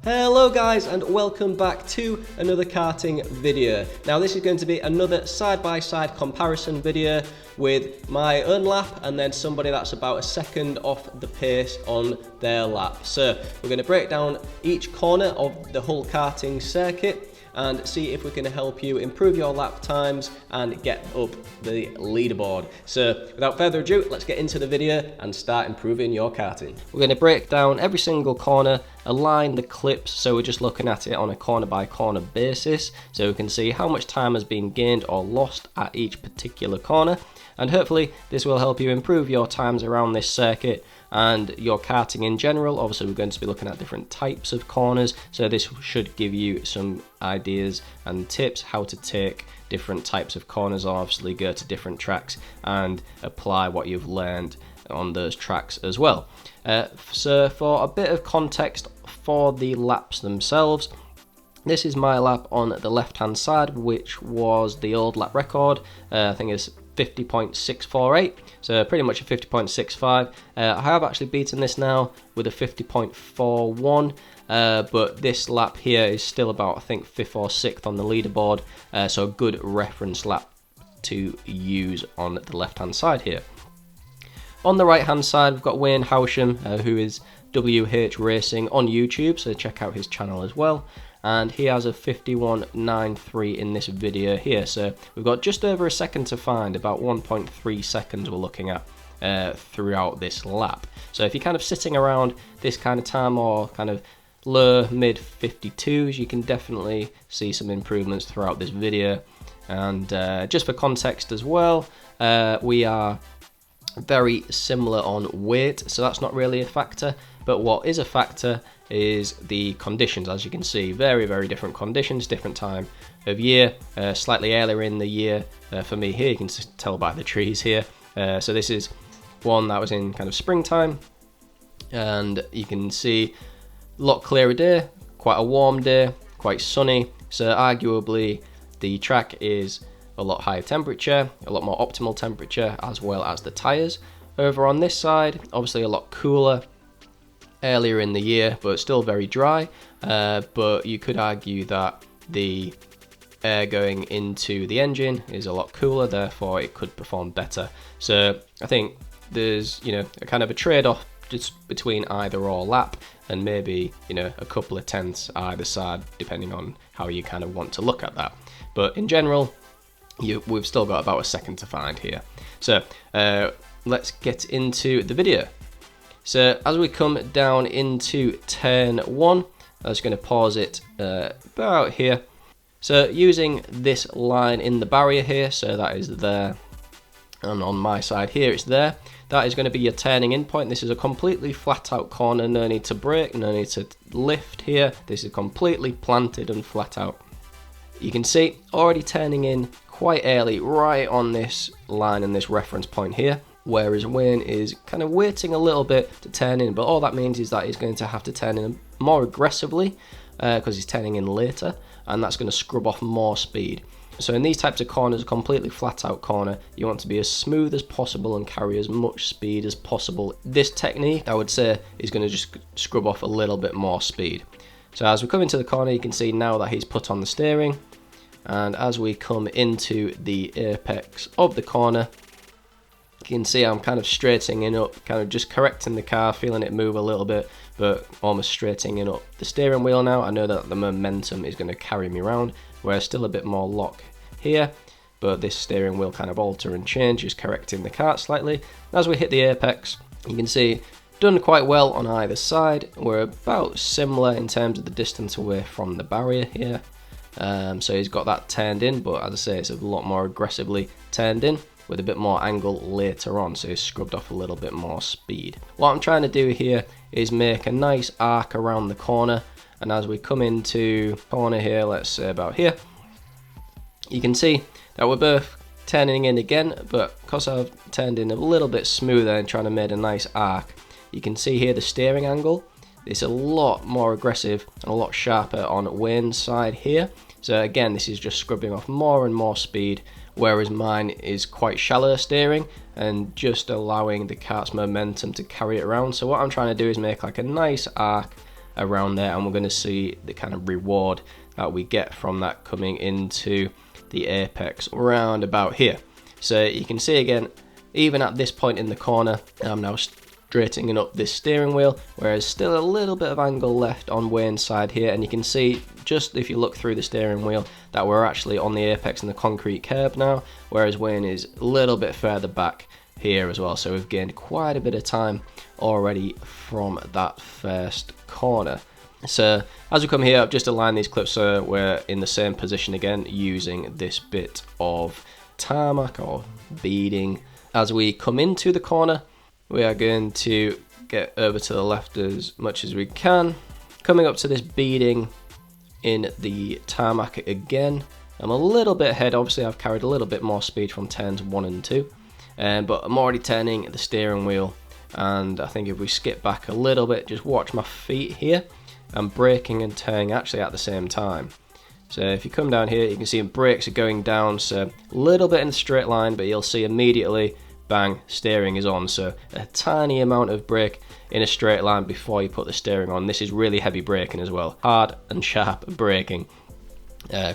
Hello guys, and welcome back to another karting video. Now this is going to be another side-by-side comparison video with my own lap and then somebody that's about a second off the pace on their lap. So we're going to break down each corner of the Hull Karting circuit and see if we can help you improve your lap times and get up the leaderboard. So without further ado, let's get into the video and start improving your karting. We're going to break down every single corner, align the clips, so we're just looking at it on a corner by corner basis, so we can see how much time has been gained or lost at each particular corner, and hopefully this will help you improve your times around this circuit and your karting in general. Obviously we're going to be looking at different types of corners, so this should give you some ideas and tips how to take different types of corners, obviously go to different tracks and apply what you've learned on those tracks as well. So for a bit of context for the laps themselves, this is my lap on the left hand side, which was the old lap record. I think it's 50.648, so pretty much a 50.65. I have actually beaten this now with a 50.41, but this lap here is still about, I think, 5th or 6th on the leaderboard, so a good reference lap to use on the left hand side here. On the right hand side we've got Wayne Howsham, who is WH Racing on YouTube, so check out his channel as well, and he has a 51.93 in this video here, so we've got just over a second to find, about 1.3 seconds we're looking at throughout this lap. So if you're kind of sitting around this kind of time or kind of low mid 52s, you can definitely see some improvements throughout this video. And just for context as well, we are very similar on weight, so that's not really a factor, but what is a factor is the conditions. As you can see, very different conditions, different time of year, slightly earlier in the year for me here, you can tell by the trees here. So this is one that was in kind of springtime, and you can see a lot clearer day, quite a warm day, quite sunny, so arguably the track is a lot higher temperature, a lot more optimal temperature, as well as the tyres. Over on this side, obviously a lot cooler, earlier in the year, but still very dry, but you could argue that the air going into the engine is a lot cooler, therefore it could perform better. So I think there's, you know, a kind of a trade-off just between either or lap, and maybe, you know, a couple of tenths either side, depending on how you kind of want to look at that. But in general, we've still got about a second to find here. So let's get into the video. So as we come down into turn 1, I'm just going to pause it about here. So using this line in the barrier here, so that is there, and on my side here it's there, that is going to be your turning in point. This is a completely flat out corner, no need to brake, no need to lift here, this is completely planted and flat out. You can see already turning in quite early right on this line and this reference point here, whereas Wayne is kind of waiting a little bit to turn in, but all that means is that he's going to have to turn in more aggressively because he's turning in later, and that's going to scrub off more speed. So in these types of corners, a completely flat out corner, you want to be as smooth as possible and carry as much speed as possible. This technique, I would say, is going to just scrub off a little bit more speed. So as we come into the corner, you can see now that he's put on the steering, and as we come into the apex of the corner, you can see I'm kind of straightening up, kind of just correcting the car, feeling it move a little bit, but almost straightening up the steering wheel now. I know that the momentum is going to carry me around, whereas still a bit more lock here, but this steering wheel kind of alter and change, just correcting the kart slightly. As we hit the apex, you can see done quite well on either side. We're about similar in terms of the distance away from the barrier here. So he's got that turned in, but as I say, it's a lot more aggressively turned in, with a bit more angle later on, so he's scrubbed off a little bit more speed. What I'm trying to do here is make a nice arc around the corner, and as we come into corner here, let's say about here, you can see that we're both turning in again, but because I've turned in a little bit smoother and trying to make a nice arc, you can see here the steering angle. It's a lot more aggressive and a lot sharper on Wayne's side here. So again, this is just scrubbing off more and more speed, whereas mine is quite shallow steering and just allowing the kart's momentum to carry it around. So what I'm trying to do is make like a nice arc around there, and we're going to see the kind of reward that we get from that coming into the apex around about here. So you can see again, even at this point in the corner, I'm now straightening up this steering wheel, whereas still a little bit of angle left on Wayne's side here, and you can see just if you look through the steering wheel that we're actually on the apex and the concrete curb now, whereas Wayne is a little bit further back here as well. So we've gained quite a bit of time already from that first corner. So as we come here, I've just aligned these clips so we're in the same position again, using this bit of tarmac or beading. As we come into the corner, we are going to get over to the left as much as we can, coming up to this beading in the tarmac again. I'm a little bit ahead, obviously I've carried a little bit more speed from turns 1 and 2, but I'm already turning the steering wheel, and I think if we skip back a little bit, just watch my feet here, I'm braking and turning actually at the same time. So if you come down here, you can see brakes are going down, so a little bit in the straight line, but you'll see immediately, bang, steering is on. So a tiny amount of brake in a straight line before you put the steering on. This is really heavy braking as well, hard and sharp braking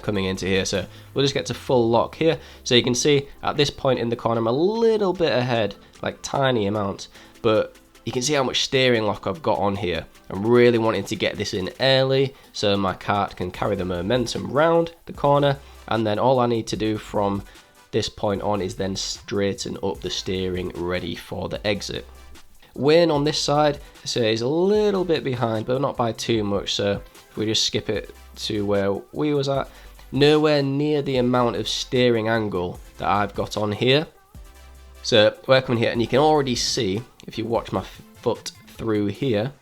coming into here. So we'll just get to full lock here. So you can see at this point in the corner, I'm a little bit ahead, like tiny amounts, but you can see how much steering lock I've got on here. I'm really wanting to get this in early so my kart can carry the momentum round the corner, and then all I need to do from this point on is then straighten up the steering ready for the exit. Wayne on this side, so he's a little bit behind, but not by too much. So if we just skip it to where we was at, nowhere near the amount of steering angle that I've got on here. So we're coming here, and you can already see, if you watch my foot through here,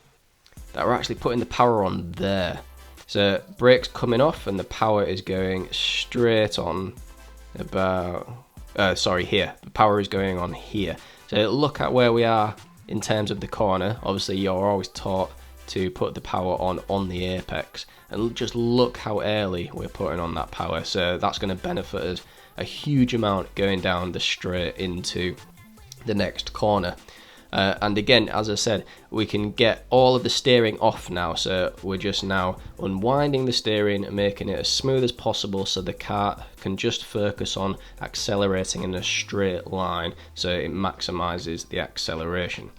that we're actually putting the power on there. So brakes coming off, and the power is going straight on about, here. The power is going on here. So look at where we are in terms of the corner. Obviously you're always taught to put the power on the apex, and just look how early we're putting on that power. So that's going to benefit us a huge amount going down the straight into the next corner. And again, as I said, we can get all of the steering off now, so we're just now unwinding the steering and making it as smooth as possible so the kart can just focus on accelerating in a straight line, so it maximizes the acceleration.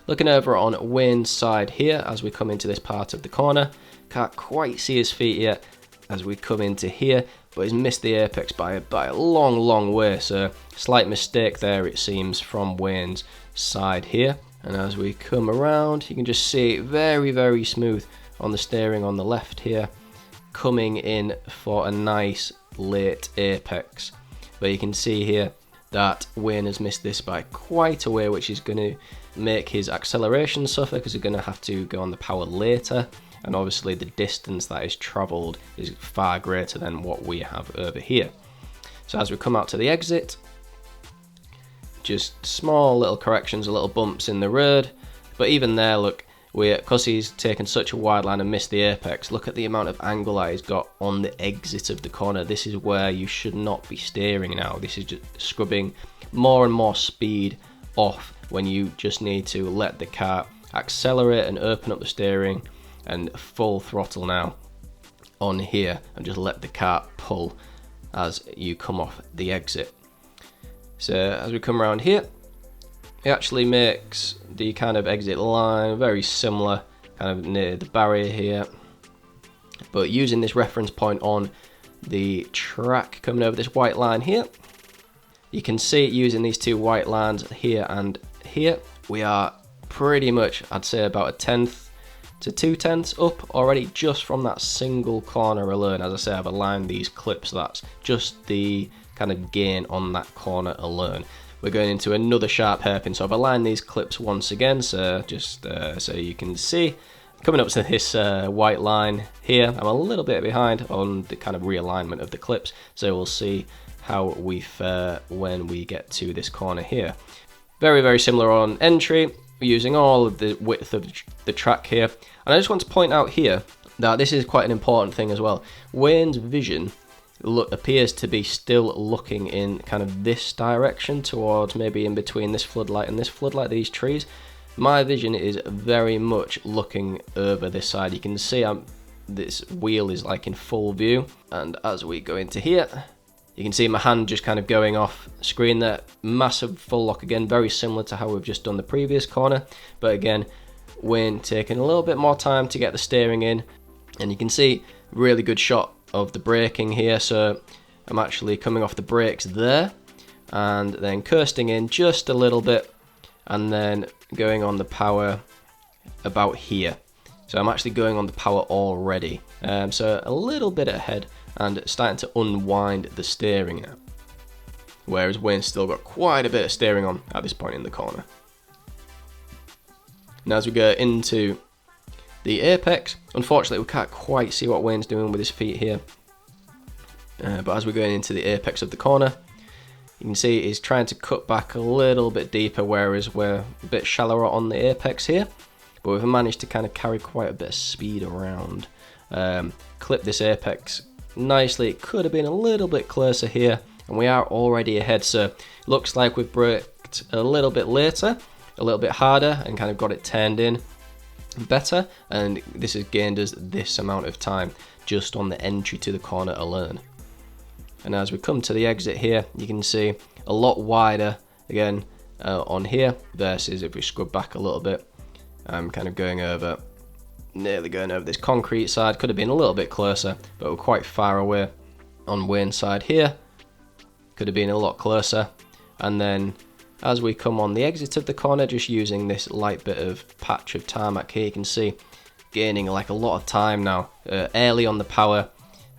Looking over on Wayne's side here as we come into this part of the corner, can't quite see his feet yet as we come into here, but he's missed the apex by a long way, so slight mistake there it seems from Wayne's side here. And as we come around, you can just see very smooth on the steering on the left here, coming in for a nice late apex. But you can see here that Wayne has missed this by quite a way, which is going to make his acceleration suffer because he's going to have to go on the power later, and obviously the distance that is travelled is far greater than what we have over here. So as we come out to the exit, just small little corrections, little bumps in the road, but even there, look, because he's taken such a wide line and missed the apex, look at the amount of angle that he's got on the exit of the corner. This is where you should not be steering now. This is just scrubbing more and more speed off when you just need to let the car accelerate and open up the steering and full throttle now on here, and just let the car pull as you come off the exit. So as we come around here, it actually makes the kind of exit line very similar, kind of near the barrier here, but using this reference point on the track coming over this white line here, you can see it using these two white lines here and here. We are pretty much, I'd say, about 1/10 to 2/10 up already just from that single corner alone. As I say, I've aligned these clips, so that's just the kind of gain on that corner alone. We're going into another sharp hairpin, so I've aligned these clips once again, so just so you can see. Coming up to this white line here, I'm a little bit behind on the kind of realignment of the clips, so we'll see how we fare when we get to this corner here. Very similar on entry. We're using all of the width of the track here, and I just want to point out here that this is quite an important thing as well. Wayne's vision appears to be still looking in kind of this direction, towards maybe in between this floodlight and this floodlight, these trees. my vision is very much looking over this side. You can see this wheel is like in full view, and as we go into here, you can see my hand just kind of going off screen there. Massive full lock again, very similar to how we've just done the previous corner, but again, Wayne taking a little bit more time to get the steering in, and you can see really good shot of the braking here. So I'm actually coming off the brakes there, and then kirsting in just a little bit, and then going on the power about here. So I'm actually going on the power already, so a little bit ahead and starting to unwind the steering now. Whereas Wayne's still got quite a bit of steering on at this point in the corner. Now as we go into the apex, unfortunately we can't quite see what Wayne's doing with his feet here. But as we're going into the apex of the corner, you can see he's trying to cut back a little bit deeper, whereas we're a bit shallower on the apex here. But we've managed to kind of carry quite a bit of speed around. Clip this apex nicely. It could have been a little bit closer here, and we are already ahead. So it looks like we've braked a little bit later, a little bit harder, and kind of got it turned in better. And this has gained us this amount of time just on the entry to the corner alone. And as we come to the exit here, you can see a lot wider again on here versus if we scrub back a little bit. I'm kind of nearly going over this concrete side. Could have been a little bit closer, but we're quite far away on Wayne's side here. Could have been a lot closer. And then as we come on the exit of the corner, just using this light bit of patch of tarmac here, you can see gaining like a lot of time now. Early on the power,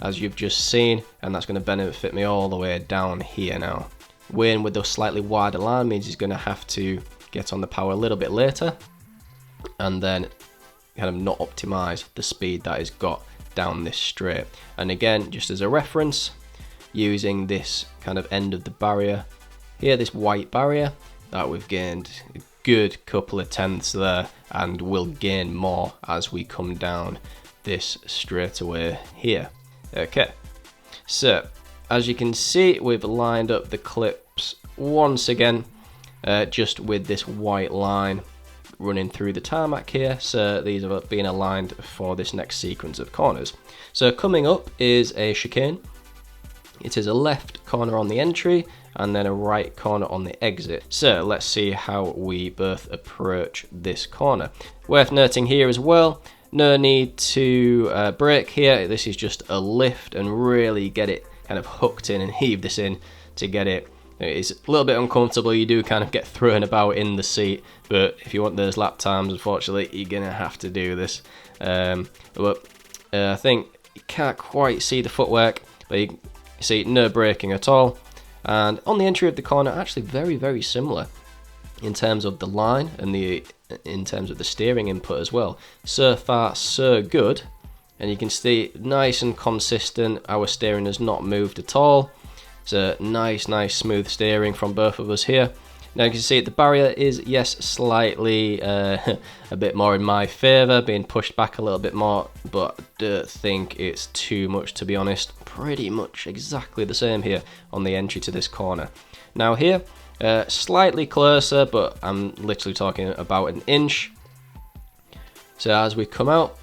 as you've just seen, and that's going to benefit me all the way down here now. Wayne with the slightly wider line means he's going to have to get on the power a little bit later, and then kind of not optimize the speed that he's got down this straight. And again, just as a reference, using this kind of end of the barrier here, this white barrier, that we've gained a good couple of tenths there, and will gain more as we come down this straightaway here. Okay, so as you can see, we've lined up the clips once again, just with this white line running through the tarmac here. So these have been aligned for this next sequence of corners. So coming up is a chicane. It is a left corner on the entry and then a right corner on the exit. So let's see how we both approach this corner. Worth noting here as well, no need to brake here. This is just a lift and really get it kind of hooked in and heave this in to get it. It's a little bit uncomfortable. You do kind of get thrown about in the seat, but if you want those lap times, unfortunately, you're going to have to do this. But I think you can't quite see the footwork, but you see no braking at all. And on the entry of the corner, actually very, very similar in terms of the line and in terms of the steering input as well. So far, so good. And you can see nice and consistent. Our steering has not moved at all. So nice smooth steering from both of us here. Now you can see the barrier is, yes, slightly a bit more in my favour, being pushed back a little bit more, but I don't think it's too much, to be honest. Pretty much exactly the same here on the entry to this corner. Now here, slightly closer, but I'm literally talking about an inch. So as we come out,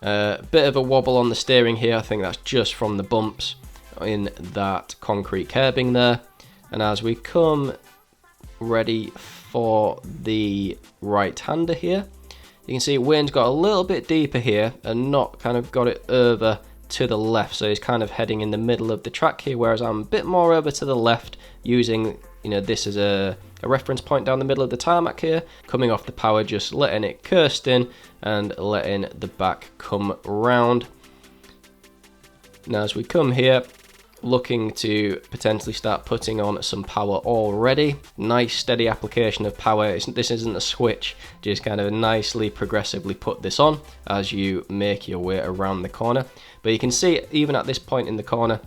a bit of a wobble on the steering here. I think that's just from the bumps in that concrete curbing there. And as we come ready for the right-hander here, you can see Wayne's got a little bit deeper here and not kind of got it over to the left, so he's kind of heading in the middle of the track here, whereas I'm a bit more over to the left, using this as a reference point down the middle of the tarmac here, coming off the power, just letting it curst in and letting the back come round. Now as we come here, looking to potentially start putting on some power already. Nice steady application of power. This isn't a switch, just kind of nicely progressively put this on as you make your way around the corner. But you can see even at this point in the corner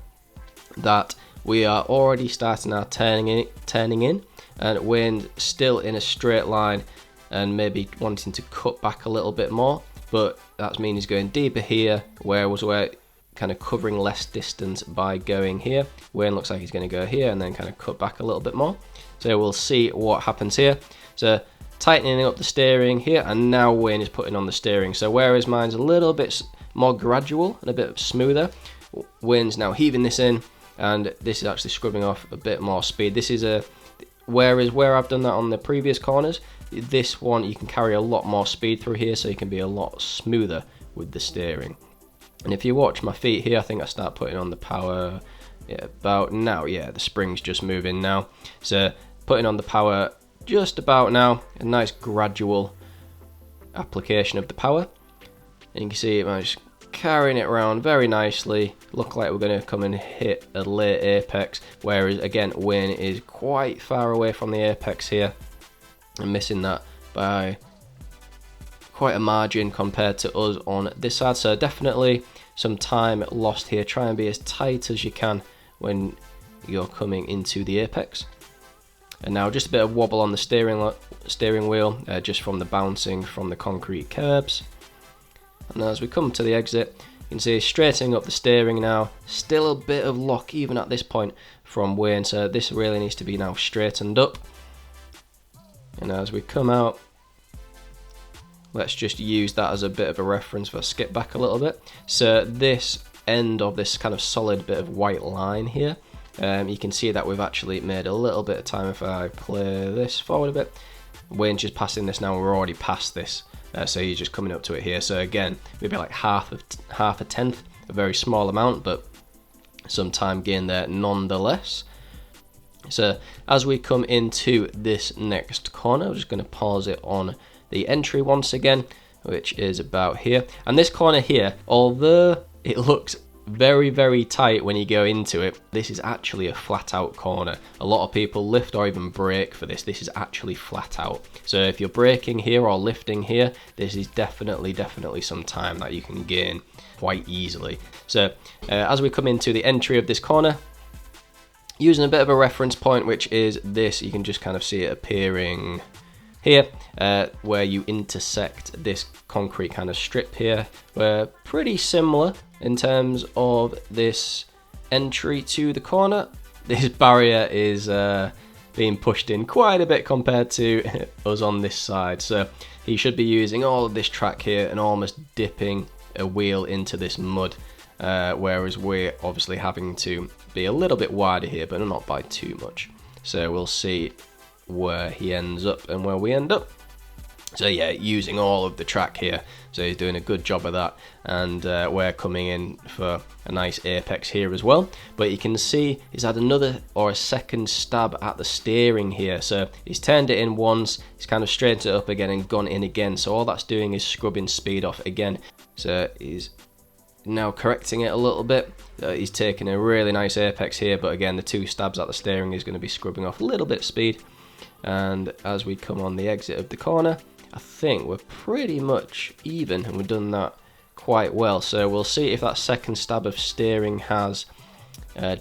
that we are already starting our turning in, and Wayne's still in a straight line and maybe wanting to cut back a little bit more, but that means he's going deeper here, whereas we're kind of covering less distance by going here. Wayne looks like he's going to go here and then kind of cut back a little bit more. So we'll see what happens here. So tightening up the steering here, and now Wayne is putting on the steering. So whereas mine's a little bit more gradual and a bit smoother, Wayne's now heaving this in, and this is actually scrubbing off a bit more speed. This is whereas where I've done that on the previous corners, this one you can carry a lot more speed through here, so you can be a lot smoother with the steering. And if you watch my feet here, I think I start putting on the power about now. Yeah, the spring's just moving now, so putting on the power just about now. A nice gradual application of the power, and you can see I'm just carrying it around very nicely. Look like we're going to come and hit a late apex, whereas again Wayne is quite far away from the apex here and missing that by quite a margin compared to us on this side. So definitely some time lost here. Try and be as tight as you can when you're coming into the apex. And now just a bit of wobble on the steering wheel, just from the bouncing from the concrete curbs. And as we come to the exit, you can see straightening up the steering now. Still a bit of lock even at this point from Wayne, so this really needs to be now straightened up. And as we come out, let's just use that as a bit of a reference for skip back a little bit. So this end of this kind of solid bit of white line here, you can see that we've actually made a little bit of time. If I play this forward a bit, Wayne's just passing this now, we're already past this. So you're just coming up to it here. So again, maybe like half a tenth, a very small amount, but some time gain there nonetheless. So as we come into this next corner, I'm just going to pause it on the entry once again, which is about here. And this corner here, although it looks very, very tight when you go into it, this is actually a flat out corner. A lot of people lift or even brake for this. This is actually flat out. So if you're braking here or lifting here, this is definitely some time that you can gain quite easily. So as we come into the entry of this corner, using a bit of a reference point, which is this, you can just kind of see it appearing here, where you intersect this concrete kind of strip here. We're pretty similar in terms of this entry to the corner. This barrier is being pushed in quite a bit compared to us on this side, so he should be using all of this track here and almost dipping a wheel into this mud, whereas we're obviously having to be a little bit wider here, but not by too much. So we'll see where he ends up and where we end up. So yeah, using all of the track here, so he's doing a good job of that, and we're coming in for a nice apex here as well. But you can see he's had another or a second stab at the steering here, so he's turned it in once, he's kind of straightened it up again and gone in again, so all that's doing is scrubbing speed off again. So he's now correcting it a little bit. He's taking a really nice apex here, but again the two stabs at the steering is going to be scrubbing off a little bit of speed. And as we come on the exit of the corner, I think we're pretty much even, and we've done that quite well. So we'll see if that second stab of steering has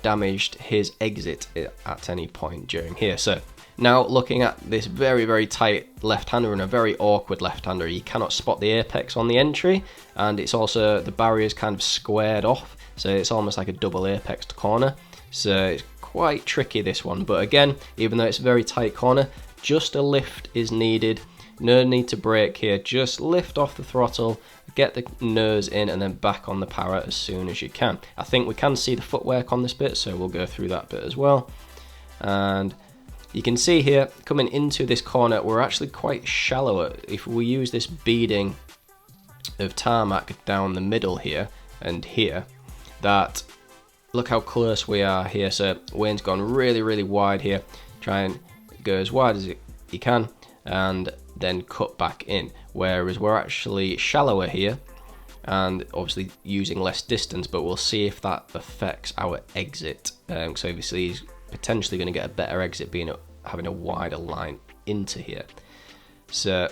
damaged his exit at any point during here. So now looking at this very, very tight left-hander and a very awkward left-hander, you cannot spot the apex on the entry, and it's also, the barrier is kind of squared off, so it's almost like a double apexed corner. So it's quite tricky, this one, but again, even though it's a very tight corner, just a lift is needed. No need to brake here, just lift off the throttle, get the nose in, and then back on the power as soon as you can. I think we can see the footwork on this bit, so we'll go through that bit as well. And you can see here, coming into this corner, we're actually quite shallow. If we use this beading of tarmac down the middle here and here, that, look how close we are here. So Wayne's gone really, really wide here. Try and go as wide as he can, and then cut back in, whereas we're actually shallower here and obviously using less distance, but we'll see if that affects our exit. So obviously he's potentially going to get a better exit having a wider line into here. So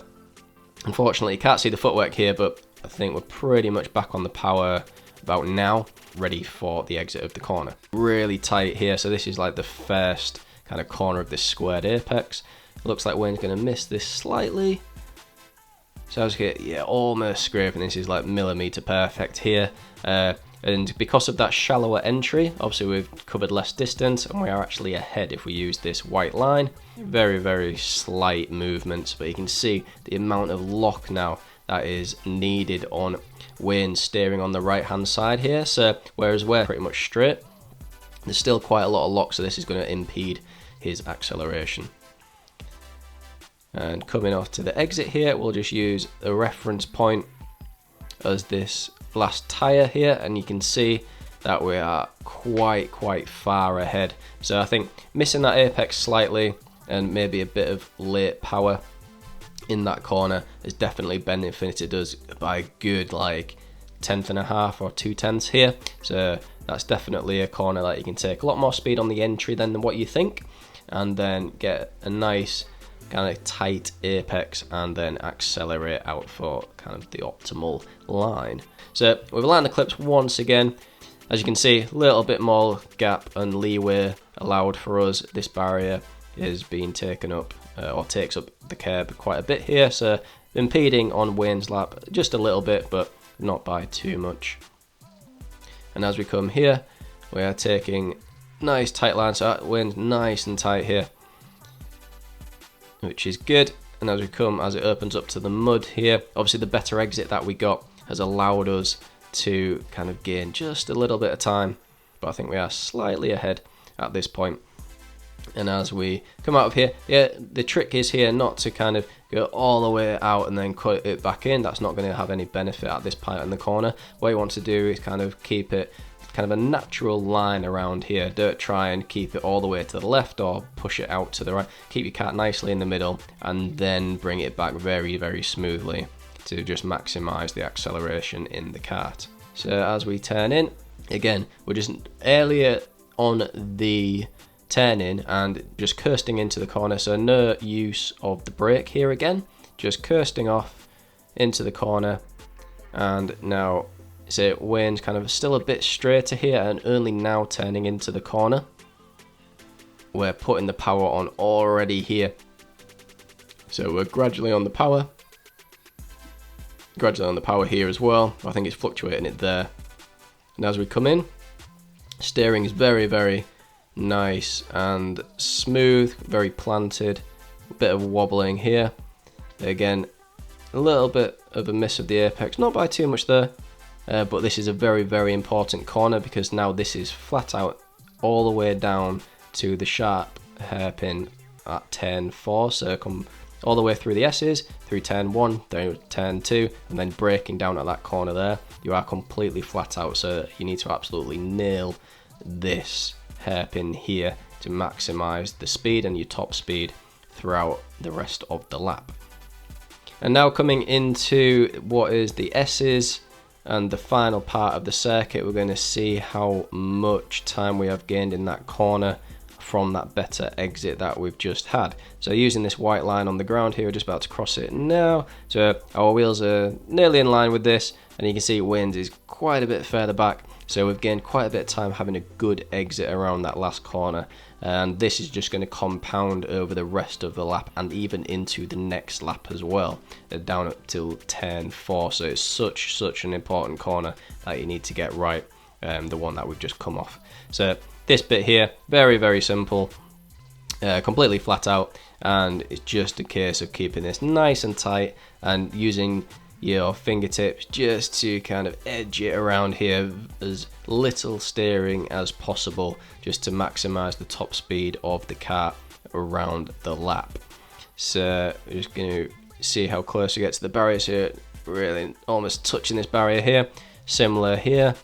unfortunately you can't see the footwork here, but I think we're pretty much back on the power about now, ready for the exit of the corner. Really tight here, so this is like the first kind of corner of this squared apex. Looks like Wayne's going to miss this slightly. So I was here, yeah, almost scraping. This is like millimeter perfect here. And because of that shallower entry, obviously we've covered less distance and we are actually ahead if we use this white line. Very, very slight movements, but you can see the amount of lock now that is needed on Wayne's steering on the right hand side here. So whereas we're pretty much straight, there's still quite a lot of lock, so this is going to impede his acceleration. And coming off to the exit here, we'll just use a reference point as this last tyre here, and you can see that we are quite far ahead. So I think missing that apex slightly and maybe a bit of late power in that corner has definitely benefited us by a good like 1/10 or 2/10 here. So that's definitely a corner that you can take a lot more speed on the entry than what you think, and then get a nice kind of tight apex and then accelerate out for kind of the optimal line. So we've aligned the clips once again. As you can see, a little bit more gap and leeway allowed for us. This barrier is being taken up or takes up the curb quite a bit here, so impeding on Wayne's lap just a little bit, but not by too much. And as we come here, we are taking nice tight lines, so Wayne's nice and tight here, which is good. And as we come, as it opens up to the mud here, obviously the better exit that we got has allowed us to kind of gain just a little bit of time, but I think we are slightly ahead at this point. And as we come out of here, yeah, the trick is here not to kind of go all the way out and then cut it back in. That's not going to have any benefit at this point in the corner. What you want to do is kind of keep it kind of a natural line around here. Don't try and keep it all the way to the left or push it out to the right. Keep your kart nicely in the middle and then bring it back very smoothly to just maximize the acceleration in the kart. So as we turn in, again, we're just earlier on the turn in and just coasting into the corner, so no use of the brake here again, just coasting off into the corner. And now so Wayne's kind of still a bit straighter here and only now turning into the corner. We're putting the power on already here, so we're gradually on the power here as well. I think it's fluctuating it there. And as we come in, steering is very nice and smooth, very planted, a bit of wobbling here. Again, a little bit of a miss of the apex, not by too much there, but this is a very important corner because now this is flat out all the way down to the sharp hairpin at turn 4, so come all the way through the Esses, through turn 1, then turn 2, and then braking down at that corner there. You are completely flat out, so you need to absolutely nail this hairpin here to maximize the speed and your top speed throughout the rest of the lap. And now coming into what is the Esses and the final part of the circuit, we're going to see how much time we have gained in that corner from that better exit that we've just had. So using this white line on the ground here, we're just about to cross it now. So our wheels are nearly in line with this, and you can see Wayne's is quite a bit further back. So we've gained quite a bit of time having a good exit around that last corner, and this is just going to compound over the rest of the lap and even into the next lap as well, down up till turn 4. So it's such an important corner that you need to get right, the one that we've just come off. So this bit here, very simple, completely flat out, and it's just a case of keeping this nice and tight and using your fingertips just to kind of edge it around here, as little steering as possible, just to maximize the top speed of the kart around the lap. So we're just going to see how close we get to the barriers here, really almost touching this barrier here. Similar here,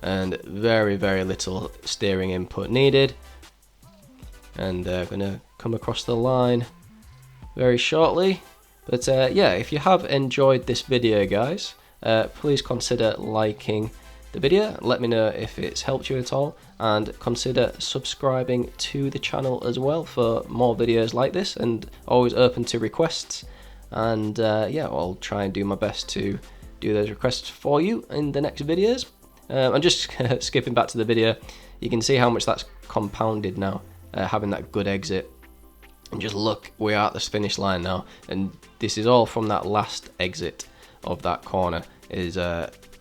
and very little steering input needed. And going to come across the line very shortly. But yeah, if you have enjoyed this video, guys, please consider liking the video. Let me know if it's helped you at all, and consider subscribing to the channel as well for more videos like this, and always open to requests. And yeah, I'll try and do my best to do those requests for you in the next videos. And just skipping back to the video, you can see how much that's compounded now, having that good exit. And just look, we are at this finish line now, and this is all from that last exit of that corner.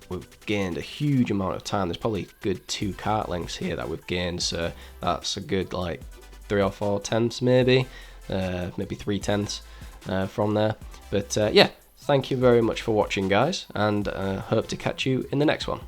We've gained a huge amount of time. There's probably a good 2 kart lengths here that we've gained, so that's a good like 3 or 4 tenths maybe 3 tenths from there. But yeah, thank you very much for watching, guys, and hope to catch you in the next one.